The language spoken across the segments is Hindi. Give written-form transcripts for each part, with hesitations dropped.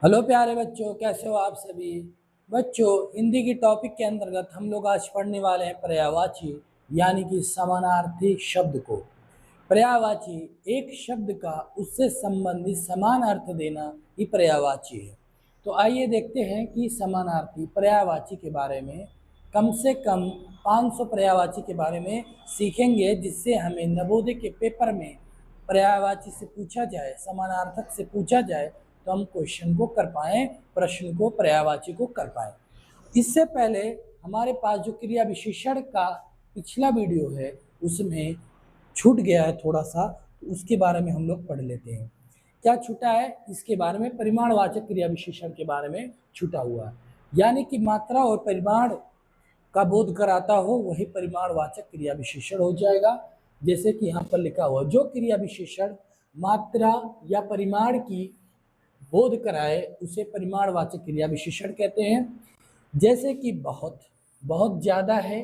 हेलो प्यारे बच्चों, कैसे हो आप सभी। बच्चों, हिंदी की टॉपिक के अंतर्गत हम लोग आज पढ़ने वाले हैं पर्यायवाची यानी कि समानार्थी शब्द को। पर्यायवाची एक शब्द का उससे संबंधित समान अर्थ देना ही पर्यायवाची है। तो आइए देखते हैं कि समानार्थी पर्यायवाची के बारे में कम से कम 500 पर्यायवाची के बारे में सीखेंगे, जिससे हमें नवोदय के पेपर में पर्यायवाची से पूछा जाए, समानार्थक से पूछा जाए तो हम क्वेश्चन को कर पाएँ, प्रश्न को पर्यायवाची को कर पाएँ। इससे पहले हमारे पास जो क्रिया विशेषण का पिछला वीडियो है उसमें छूट गया है थोड़ा सा, तो उसके बारे में हम लोग पढ़ लेते हैं। क्या छूटा है इसके बारे में, परिमाणवाचक क्रिया विशेषण के बारे में छूटा हुआ है। यानी कि मात्रा और परिमाण का बोध कराता हो वही परिमाणवाचक क्रिया विशेषण हो जाएगा। जैसे कि यहाँ पर लिखा हुआ, जो क्रिया विशेषण मात्रा या परिमाण की बोध कराए उसे परिमाणवाचक क्रिया विशेषण कहते हैं। जैसे कि बहुत, बहुत ज़्यादा है,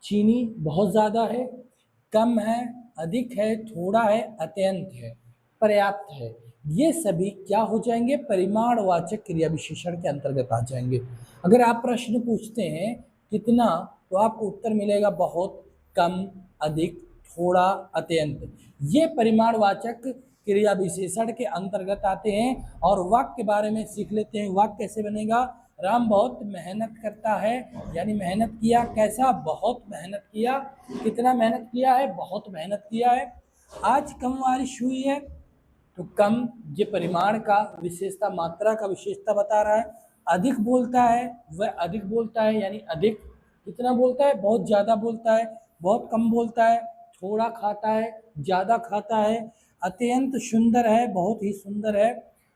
चीनी बहुत ज़्यादा है, कम है, अधिक है, थोड़ा है, अत्यंत है, पर्याप्त है, ये सभी क्या हो जाएंगे, परिमाणवाचक क्रिया विशेषण के अंतर्गत आ जाएंगे। अगर आप प्रश्न पूछते हैं कितना, तो आपको उत्तर मिलेगा बहुत, कम, अधिक, थोड़ा, अत्यंत। ये परिमाणवाचक क्रिया विशेषण के अंतर्गत आते हैं। और वाक्य के बारे में सीख लेते हैं। वाक्य कैसे बनेगा, राम बहुत मेहनत करता है, यानी मेहनत किया, कैसा, बहुत मेहनत किया, कितना मेहनत किया है, बहुत मेहनत किया है। आज कम बारिश हुई है, तो कम ये परिमाण का विशेषता, मात्रा का विशेषता बता रहा है। अधिक बोलता है, वह अधिक बोलता है, यानी अधिक कितना बोलता है, बहुत ज़्यादा बोलता है। बहुत कम बोलता है, थोड़ा खाता है, ज़्यादा खाता है। अत्यंत सुंदर है, बहुत ही सुंदर है,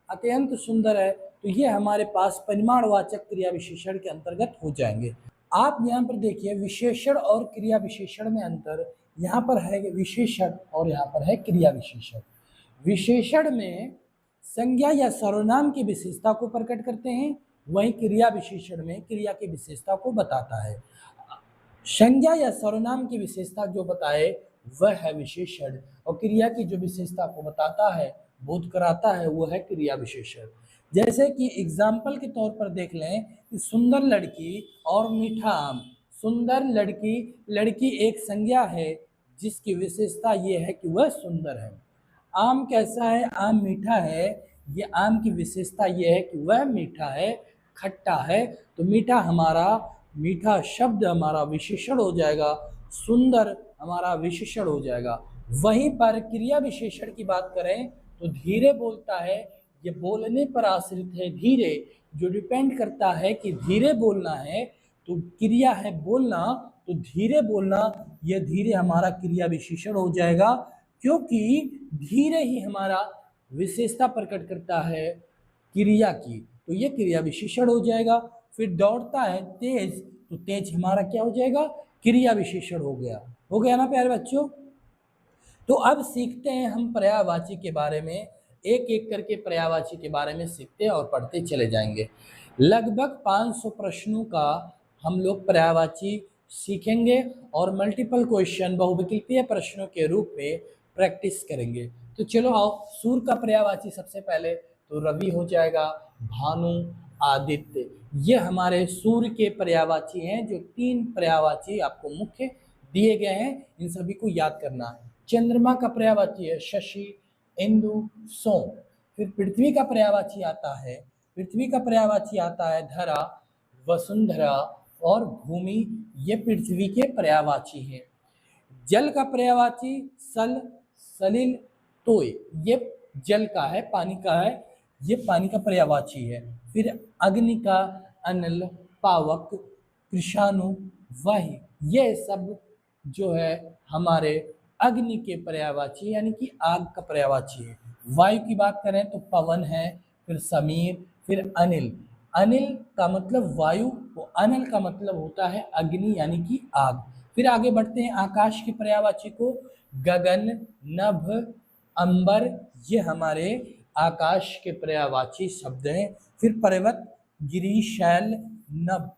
अत्यंत सुंदर है। तो ये हमारे पास परिमाणवाचक क्रिया विशेषण के अंतर्गत हो जाएंगे। आप यहाँ पर देखिए, विशेषण और क्रिया विशेषण में अंतर। यहाँ पर है विशेषण और यहाँ पर है क्रिया विशेषण। विशेषण में संज्ञा या सर्वनाम की विशेषता को प्रकट करते हैं, वहीं क्रिया विशेषण में क्रिया की विशेषता को बताता है। संज्ञा या सर्वनाम की विशेषता जो बताए वह है विशेषण, और क्रिया की जो विशेषता को बताता है, बोध कराता है, वो है क्रिया विशेषण। जैसे कि एग्जाम्पल के तौर पर देख लें कि सुंदर लड़की और मीठा आम। सुंदर लड़की, लड़की एक संज्ञा है जिसकी विशेषता ये है कि वह सुंदर है। आम कैसा है, आम मीठा है, ये आम की विशेषता ये है कि वह मीठा है, खट्टा है। तो मीठा हमारा, मीठा शब्द हमारा विशेषण हो जाएगा, सुंदर हमारा विशेषण हो जाएगा। वहीं पर क्रिया विशेषण की बात करें तो धीरे बोलता है, ये बोलने पर आश्रित है, धीरे, जो डिपेंड करता है कि धीरे बोलना है, तो क्रिया है बोलना, तो धीरे बोलना, यह धीरे हमारा क्रिया विशेषण हो जाएगा, क्योंकि धीरे ही हमारा विशेषता प्रकट करता है क्रिया की, तो ये क्रिया विशेषण हो जाएगा। फिर दौड़ता है तेज, तो तेज हमारा क्या हो जाएगा, क्रिया विशेषण हो गया ना प्यारे बच्चों। तो अब सीखते हैं हम पर्यायवाची के बारे में, एक एक करके पर्यायवाची के बारे में सीखते हैं और पढ़ते चले जाएंगे। लगभग 500 प्रश्नों का हम लोग पर्यायवाची सीखेंगे और मल्टीपल क्वेश्चन, बहुविकल्पीय प्रश्नों के रूप में प्रैक्टिस करेंगे। तो चलो आओ, सूर्य का पर्यायवाची सबसे पहले तो रवि हो जाएगा, भानु, आदित्य, ये हमारे सूर्य के पर्यायवाची हैं। जो 3 पर्यायवाची आपको मुख्य दिए गए हैं, इन सभी को याद करना है। चंद्रमा का पर्यायवाची है शशि, इंदु, सोम। फिर पृथ्वी का पर्यायवाची आता है, पृथ्वी का पर्यायवाची आता है धरा, वसुंधरा और भूमि, ये पृथ्वी के पर्यायवाची हैं। जल का पर्यायवाची सल, सलिल, तोय, ये जल का है, पानी का है, ये पानी का पर्यायवाची है। फिर अग्नि का अनल, पावक, कृषाणु, वाही, ये सब जो है हमारे अग्नि के पर्यायवाची यानी कि आग का पर्यायवाची है। वायु की बात करें तो पवन है, फिर समीर, फिर अनिल। अनिल का मतलब वायु, वो अनिल का मतलब होता है अग्नि यानी कि आग। फिर आगे बढ़ते हैं, आकाश के पर्यायवाची को गगन, नभ, अंबर, ये हमारे आकाश के पर्यायवाची शब्द हैं। फिर पर्वत, गिरी, शैल, नभ,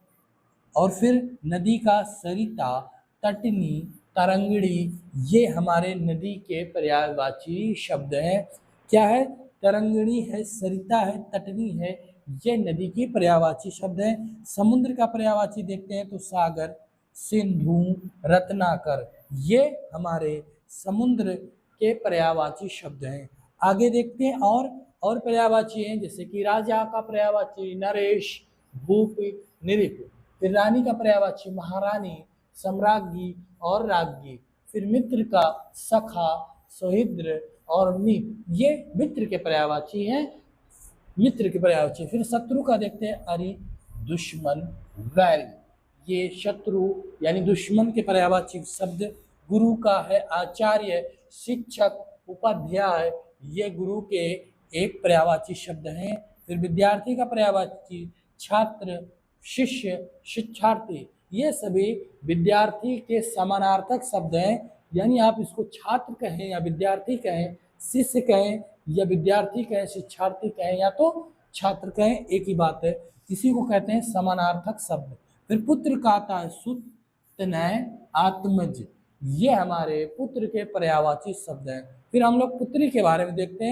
और फिर नदी का सरिता, तटनी, तरंगड़ी, ये हमारे नदी के पर्यायवाची शब्द हैं। क्या है, तरंगिणी है, सरिता है, तटनी है, ये नदी के पर्यायवाची शब्द हैं। समुद्र का पर्यायवाची देखते हैं तो सागर, सिंधु, रत्नाकर, ये हमारे समुद्र के पर्यायवाची शब्द हैं। आगे देखते हैं और पर्यायवाची हैं, जैसे कि राजा का पर्यायवाची नरेश, भूप, निरिप। फिर रानी का पर्यायवाची महारानी, सम्राज्ञी और राज्ञी। फिर मित्र का सखा, सौहृद और मीत, ये मित्र के पर्यायवाची हैं, मित्र के पर्यायवाची। फिर शत्रु का देखते हैं अरि, दुश्मन, वैरी, ये शत्रु यानी दुश्मन के पर्यायवाची शब्द। गुरु का है आचार्य, शिक्षक, उपाध्याय, ये गुरु के एक पर्यायवाची शब्द हैं। फिर विद्यार्थी का पर्यायवाची छात्र, शिष्य, शिक्षार्थी, ये सभी विद्यार्थी के समानार्थक शब्द हैं। यानी आप इसको छात्र कहें या विद्यार्थी कहें, शिष्य कहें या विद्यार्थी कहें, शिक्षार्थी कहें या तो छात्र कहें, एक ही बात है। इसी को कहते हैं समानार्थक शब्द। फिर पुत्र का आता है सुत, तनय, आत्मज, ये हमारे पुत्र के पर्यायवाची शब्द हैं। फिर हम लोग पुत्री के बारे में देखते हैं।